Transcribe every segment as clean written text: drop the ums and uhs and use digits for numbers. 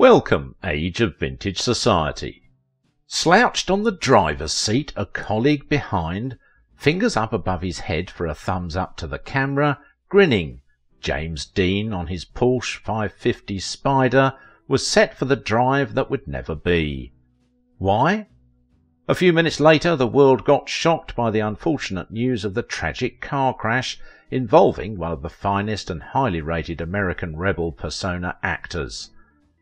Welcome, age of vintage society. Slouched on the driver's seat, a colleague behind, fingers up above his head for a thumbs up to the camera, grinning, James Dean on his Porsche 550 Spider was set for the drive that would never be. Why? A few minutes later the world got shocked by the unfortunate news of the tragic car crash involving one of the finest and highly rated American rebel persona actors.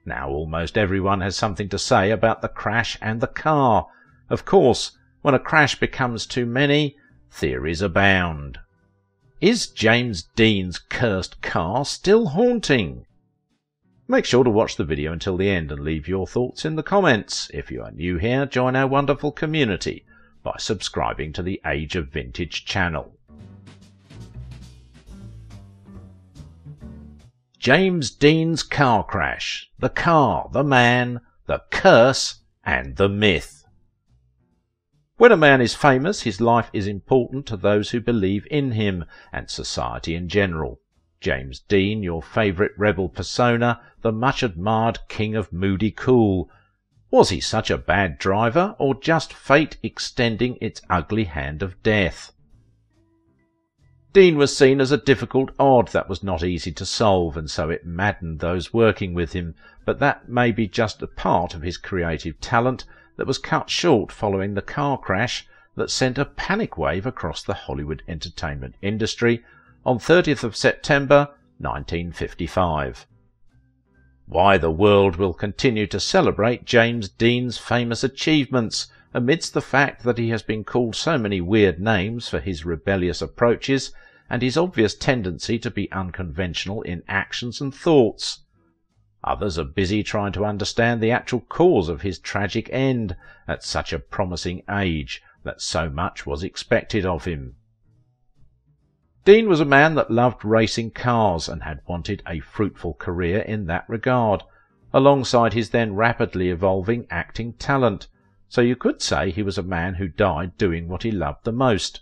Now almost everyone has something to say about the crash and the car. Of course, when a crash becomes too many, theories abound. Is James Dean's cursed car still haunting? Make sure to watch the video until the end and leave your thoughts in the comments. If you are new here, join our wonderful community by subscribing to the Age of Vintage channel. James Dean's car crash, the car, the man, the curse, and the myth. When a man is famous, his life is important to those who believe in him, and society in general. James Dean, your favourite rebel persona, the much-admired king of moody cool. Was he such a bad driver, or just fate extending its ugly hand of death? Dean was seen as a difficult odd that was not easy to solve, and so it maddened those working with him, but that may be just a part of his creative talent that was cut short following the car crash that sent a panic wave across the Hollywood entertainment industry on 30th of September 1955. Why the world will continue to celebrate James Dean's famous achievements amidst the fact that he has been called so many weird names for his rebellious approaches and his obvious tendency to be unconventional in actions and thoughts. Others are busy trying to understand the actual cause of his tragic end at such a promising age that so much was expected of him. Dean was a man that loved racing cars and had wanted a fruitful career in that regard, alongside his then rapidly evolving acting talent, so you could say he was a man who died doing what he loved the most.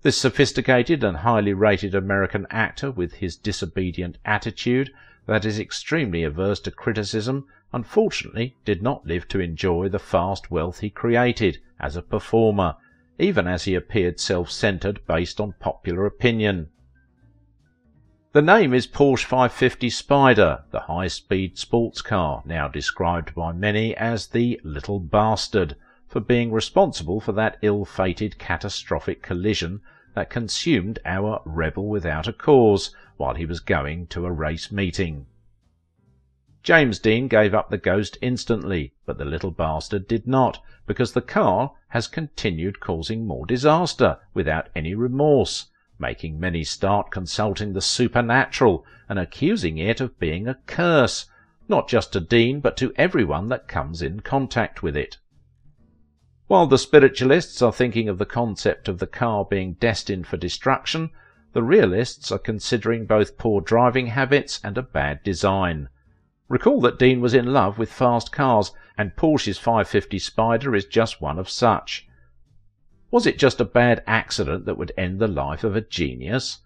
This sophisticated and highly rated American actor, with his disobedient attitude that is extremely averse to criticism, unfortunately did not live to enjoy the fast wealth he created as a performer, even as he appeared self-centered based on popular opinion. The name is Porsche 550 Spider, the high-speed sports car, now described by many as the little bastard, for being responsible for that ill-fated catastrophic collision that consumed our rebel without a cause while he was going to a race meeting. James Dean gave up the ghost instantly, but the little bastard did not, because the car has continued causing more disaster without any remorse, making many start consulting the supernatural and accusing it of being a curse, not just to Dean but to everyone that comes in contact with it. While the spiritualists are thinking of the concept of the car being destined for destruction, the realists are considering both poor driving habits and a bad design. Recall that Dean was in love with fast cars, and Porsche's 550 Spider is just one of such. Was it just a bad accident that would end the life of a genius?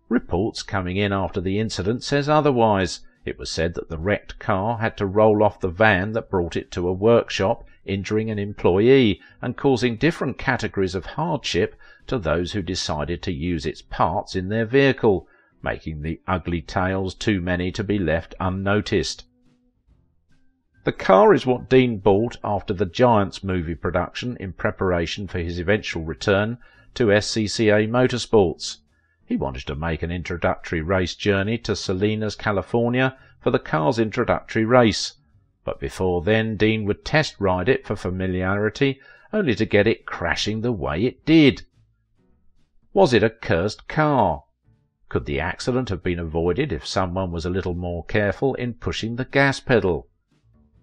Reports coming in after the incident says otherwise. It was said that the wrecked car had to roll off the van that brought it to a workshop, injuring an employee and causing different categories of hardship to those who decided to use its parts in their vehicle, making the ugly tales too many to be left unnoticed. The car is what Dean bought after the Giants movie production in preparation for his eventual return to SCCA Motorsports. He wanted to make an introductory race journey to Salinas, California for the car's introductory race, but before then Dean would test ride it for familiarity, only to get it crashing the way it did. Was it a cursed car? Could the accident have been avoided if someone was a little more careful in pushing the gas pedal?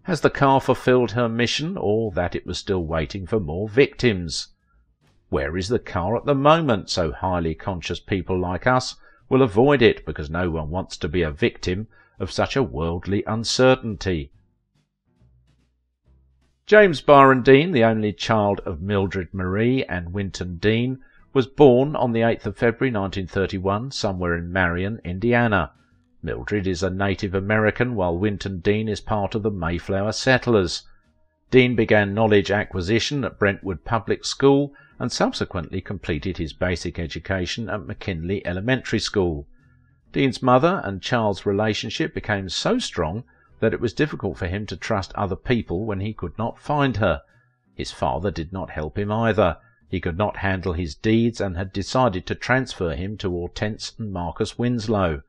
Has the car fulfilled her mission, or that it was still waiting for more victims? Where is the car at the moment, so highly conscious people like us will avoid it because no one wants to be a victim of such a worldly uncertainty? James Byron Dean, the only child of Mildred Marie and Winton Dean, was born on the 8th of February 1931 somewhere in Marion, Indiana. Mildred is a Native American, while Winton Dean is part of the Mayflower settlers. Dean began knowledge acquisition at Brentwood Public School and subsequently completed his basic education at McKinley Elementary School. Dean's mother and child's relationship became so strong that it was difficult for him to trust other people when he could not find her. His father did not help him either. He could not handle his deeds and had decided to transfer him to Hortense and Marcus Winslow.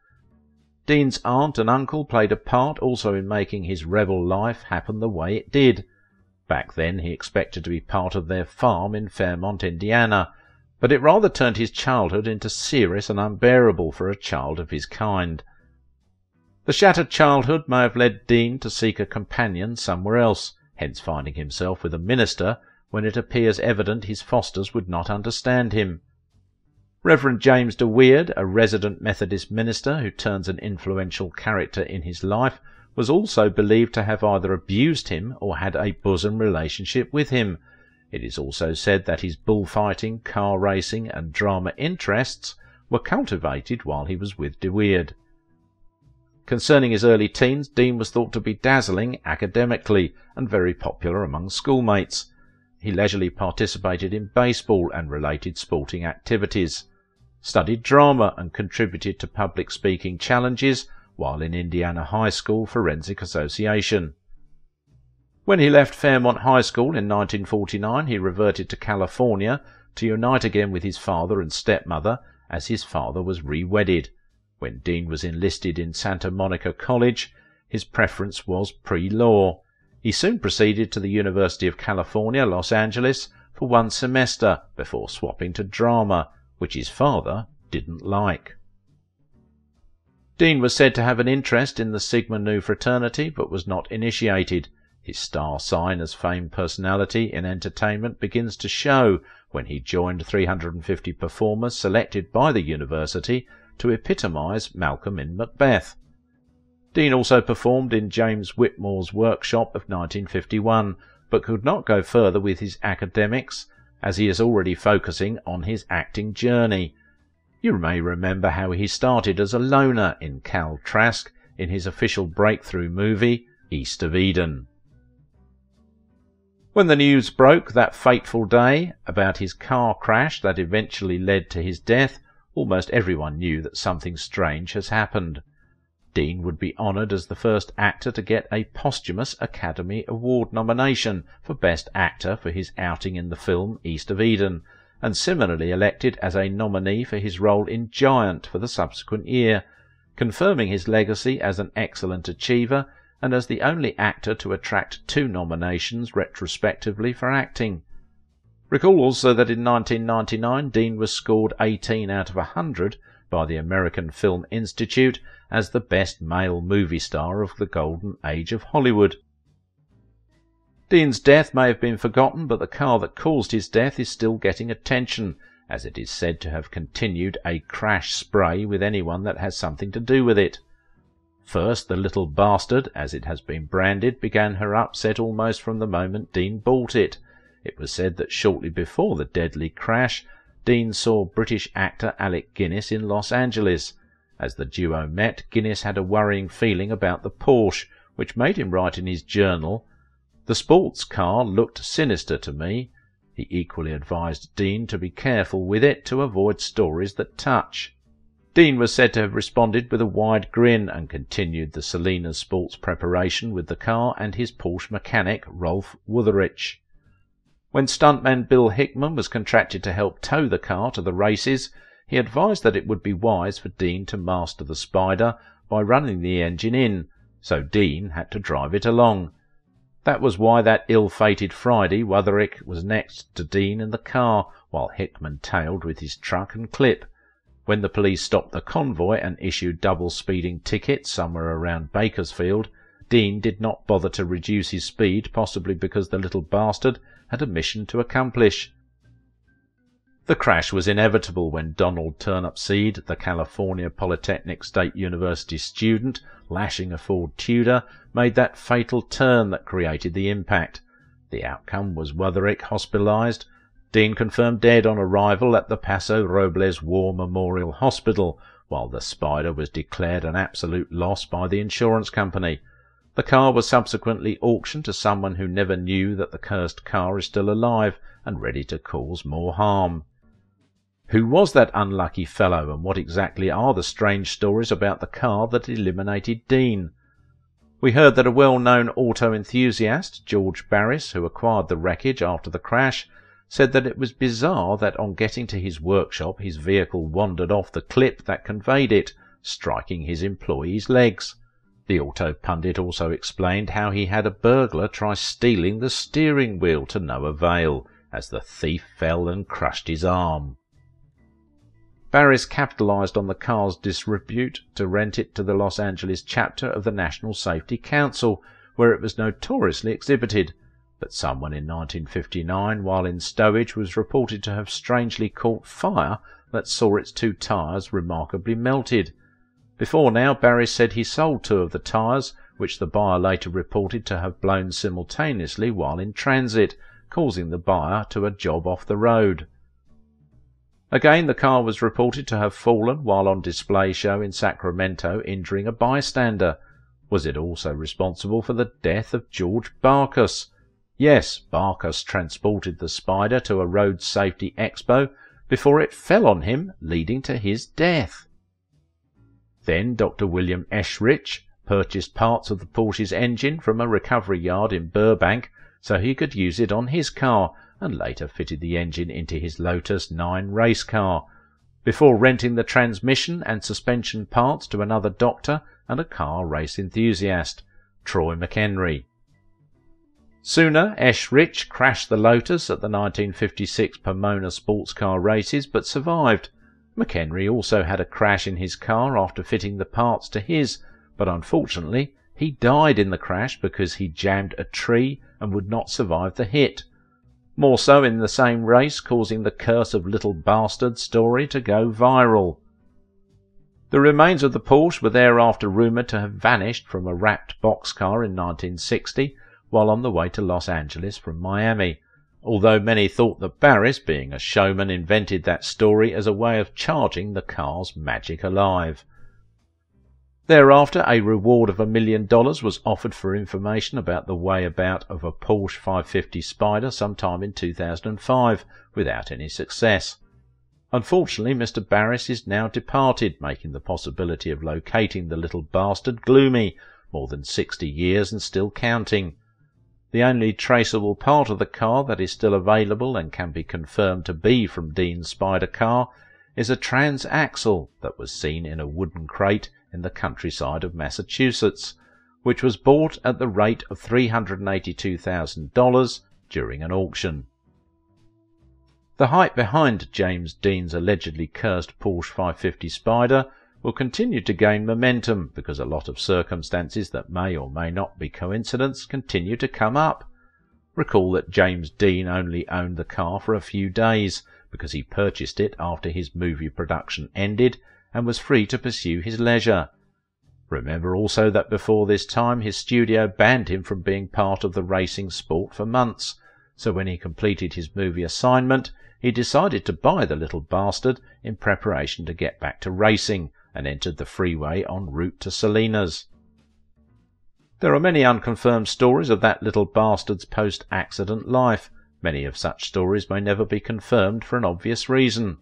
Dean's aunt and uncle played a part also in making his rebel life happen the way it did. Back then he expected to be part of their farm in Fairmont, Indiana, but it rather turned his childhood into serious and unbearable for a child of his kind. The shattered childhood may have led Dean to seek a companion somewhere else, hence finding himself with a minister when it appears evident his fosters would not understand him. Reverend James de Weird, a resident Methodist minister who turns an influential character in his life, was also believed to have either abused him or had a bosom relationship with him. It is also said that his bullfighting, car racing and drama interests were cultivated while he was with de Weird. Concerning his early teens, Dean was thought to be dazzling academically and very popular among schoolmates. He leisurely participated in baseball and related sporting activities, studied drama and contributed to public speaking challenges while in Indiana High School Forensic Association. When he left Fairmont High School in 1949, he reverted to California to unite again with his father and stepmother, as his father was re-wedded. When Dean was enlisted in Santa Monica College, his preference was pre-law. He soon proceeded to the University of California, Los Angeles, for 1 semester before swapping to drama, which his father didn't like. Dean was said to have an interest in the Sigma Nu fraternity, but was not initiated. His star sign as famed personality in entertainment begins to show when he joined 350 performers selected by the university to epitomize Malcolm in Macbeth. Dean also performed in James Whitmore's workshop of 1951, but could not go further with his academics, as he is already focusing on his acting journey. You may remember how he started as a loner in Cal Trask in his official breakthrough movie, East of Eden. When the news broke that fateful day about his car crash that eventually led to his death, almost everyone knew that something strange has happened. Dean would be honoured as the first actor to get a posthumous Academy Award nomination for Best Actor for his outing in the film East of Eden, and similarly elected as a nominee for his role in Giant for the subsequent year, confirming his legacy as an excellent achiever and as the only actor to attract 2 nominations retrospectively for acting. Recall also that in 1999 Dean was scored 18 out of 100 by the American Film Institute as the best male movie star of the golden age of Hollywood. Dean's death may have been forgotten, but the car that caused his death is still getting attention, as it is said to have continued a crash spree with anyone that has something to do with it. First, the little bastard, as it has been branded, began her upset almost from the moment Dean bought it. It was said that shortly before the deadly crash, Dean saw British actor Alec Guinness in Los Angeles. As the duo met, Guinness had a worrying feeling about the Porsche, which made him write in his journal, "The sports car looked sinister to me." He equally advised Dean to be careful with it to avoid stories that touch. Dean was said to have responded with a wide grin and continued the Salinas sports preparation with the car and his Porsche mechanic Rolf Wutherich. When stuntman Bill Hickman was contracted to help tow the car to the races, he advised that it would be wise for Dean to master the Spider by running the engine in, so Dean had to drive it along. That was why that ill-fated Friday Wutherich was next to Dean in the car, while Hickman tailed with his truck and clip. When the police stopped the convoy and issued double-speeding tickets somewhere around Bakersfield, Dean did not bother to reduce his speed, possibly because the little bastard had a mission to accomplish. The crash was inevitable when Donald Turnipseed, the California Polytechnic State University student, lashing a Ford Tudor, made that fatal turn that created the impact. The outcome was Wutherich hospitalized, Dean confirmed dead on arrival at the Paso Robles War Memorial Hospital, while the Spider was declared an absolute loss by the insurance company. The car was subsequently auctioned to someone who never knew that the cursed car is still alive and ready to cause more harm. Who was that unlucky fellow, and what exactly are the strange stories about the car that eliminated Dean? We heard that a well-known auto enthusiast, George Barris, who acquired the wreckage after the crash, said that it was bizarre that on getting to his workshop his vehicle wandered off the clip that conveyed it, striking his employee's legs. The auto pundit also explained how he had a burglar try stealing the steering wheel to no avail, as the thief fell and crushed his arm. Barris capitalized on the car's disrepute to rent it to the Los Angeles chapter of the National Safety Council, where it was notoriously exhibited, but someone in 1959, while in stowage, was reported to have strangely caught fire that saw its 2 tyres remarkably melted. Before now, Barris said he sold 2 of the tyres, which the buyer later reported to have blown simultaneously while in transit, causing the buyer to a job off the road. Again, the car was reported to have fallen while on display show in Sacramento, injuring a bystander. Was it also responsible for the death of George Barkas? Yes, Barkas transported the Spider to a road safety expo before it fell on him, leading to his death. Then Dr. William Eschrich purchased parts of the Porsche's engine from a recovery yard in Burbank so he could use it on his car, and later fitted the engine into his Lotus 9 race car, before renting the transmission and suspension parts to another doctor and a car race enthusiast, Troy McHenry. Sooner, Eschrich crashed the Lotus at the 1956 Pomona sports car races but survived. McHenry also had a crash in his car after fitting the parts to his, but unfortunately he died in the crash because he jammed a tree and would not survive the hit. More so in the same race, causing the Curse of Little Bastard story to go viral. The remains of the Porsche were thereafter rumoured to have vanished from a wrapped boxcar in 1960 while on the way to Los Angeles from Miami, although many thought that Barris, being a showman, invented that story as a way of charging the car's magic alive. Thereafter, a reward of $1 million was offered for information about the whereabout of a Porsche 550 Spider sometime in 2005, without any success. Unfortunately, Mr. Barris is now departed, making the possibility of locating the little bastard gloomy, more than 60 years and still counting. The only traceable part of the car that is still available and can be confirmed to be from Dean's Spider car is a transaxle that was seen in a wooden crate in the countryside of Massachusetts, which was bought at the rate of $382,000 during an auction. The hype behind James Dean's allegedly cursed Porsche 550 Spider will continue to gain momentum because a lot of circumstances that may or may not be coincidence continue to come up. Recall that James Dean only owned the car for a few days because he purchased it after his movie production ended and was free to pursue his leisure. Remember also that before this time his studio banned him from being part of the racing sport for months, so when he completed his movie assignment he decided to buy the little bastard in preparation to get back to racing, and entered the freeway en route to Salinas. There are many unconfirmed stories of that little bastard's post-accident life. Many of such stories may never be confirmed for an obvious reason.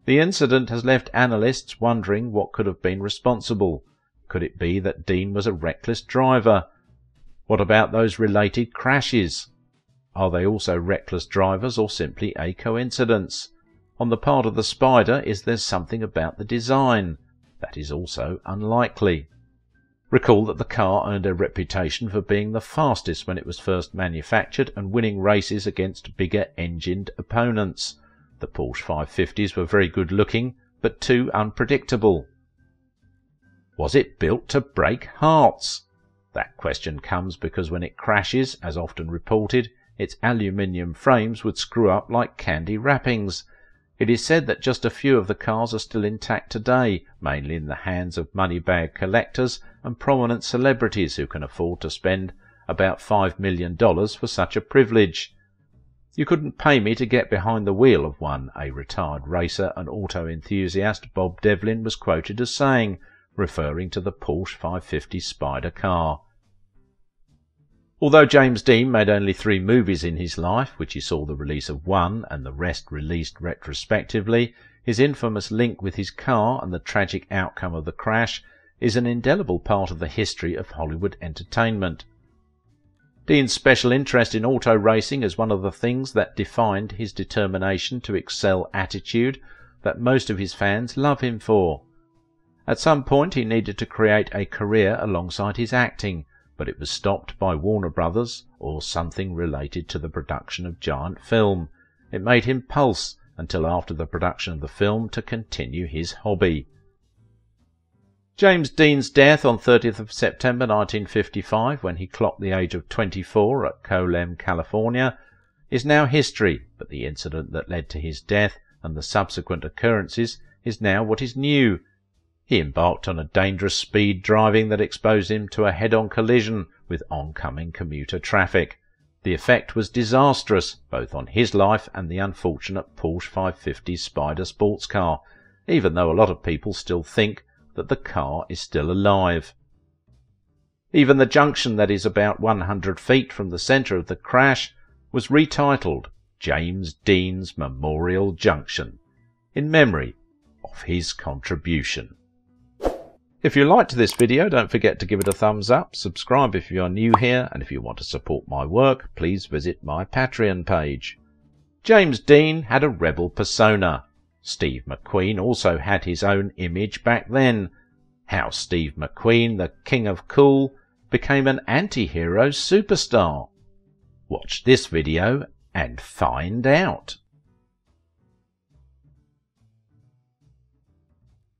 The incident has left analysts wondering what could have been responsible. Could it be that Dean was a reckless driver? What about those related crashes? Are they also reckless drivers or simply a coincidence? On the part of the Spider, is there something about the design? That is also unlikely. Recall that the car earned a reputation for being the fastest when it was first manufactured and winning races against bigger engined opponents. The Porsche 550s were very good looking, but too unpredictable. Was it built to break hearts? That question comes because when it crashes, as often reported, its aluminium frames would screw up like candy wrappings. It is said that just a few of the cars are still intact today, mainly in the hands of money-bag collectors and prominent celebrities who can afford to spend about $5 million for such a privilege. You couldn't pay me to get behind the wheel of one, a retired racer and auto enthusiast, Bob Devlin, was quoted as saying, referring to the Porsche 550 Spider car. Although James Dean made only 3 movies in his life, which he saw the release of one and the rest released retrospectively, his infamous link with his car and the tragic outcome of the crash is an indelible part of the history of Hollywood entertainment. Dean's special interest in auto racing is one of the things that defined his determination to excel attitude that most of his fans love him for. At some point he needed to create a career alongside his acting, but it was stopped by Warner Brothers or something related to the production of giant film. It made him pulse until after the production of the film to continue his hobby. James Dean's death on 30th of September 1955, when he clocked the age of 24 at Colem, California, is now history, but the incident that led to his death and the subsequent occurrences is now what is new. He embarked on a dangerous speed driving that exposed him to a head-on collision with oncoming commuter traffic. The effect was disastrous, both on his life and the unfortunate Porsche 550 Spider sports car, even though a lot of people still think that the car is still alive. Even the junction that is about 100 feet from the centre of the crash was retitled James Dean's Memorial Junction, in memory of his contribution. If you liked this video, don't forget to give it a thumbs up, subscribe if you are new here, and if you want to support my work, please visit my Patreon page. James Dean had a rebel persona. Steve McQueen also had his own image back then. How Steve McQueen, the king of cool, became an anti-hero superstar. Watch this video and find out.